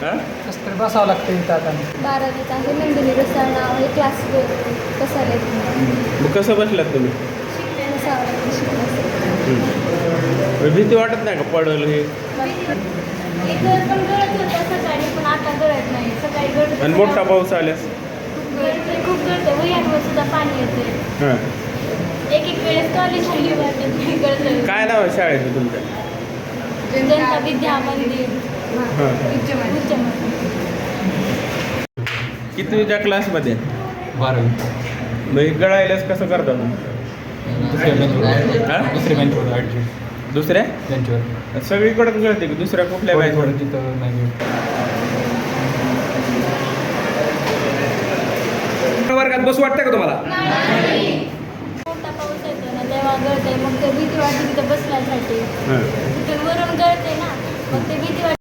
हां कसं तरी बसावं लागतं इथं आता. 12वीत आहे नंदिनी रसाळ नाव आहे क्लास बसायला मग कसं बसलात तुम्ही? भीती वाटत नाही का पडलं हे? इथं पण गळत होतं सकाळी पण आता गळत नाही. सकाळी गळत आणि मोठा पाऊस आल्यास? खूप गळतं वह्यांवर सुद्धा पाणी येते. हां एक वेळेस कॉलेज हल्ली वाटत नाही गळतं. काय नाव आहे शाळेचं तुमच्या? जनता विद्या मंदिर हां उच्च मंदिर. कितवीच्या क्लासमध्ये? 12वी. मग हे गळायलाच कसं करता तुम्ही? दुसऱ्या बेंचवर हां दुसऱ्या बेंचवर ॲडजस्ट दुसऱ्या बेंचवर सगळीकडे गळते की दुसऱ्या कुठल्या थोडं बायकोड? थोडं तिथं नाही वर्गात बसू वाटतं का तुम्हाला? मोठा पाऊस येतो ना तेव्हा गळते. मग ते भीती वाटते तिथं बसण्यासाठी. हां तिथून वरून गळते ना मग ते भीती वाटते.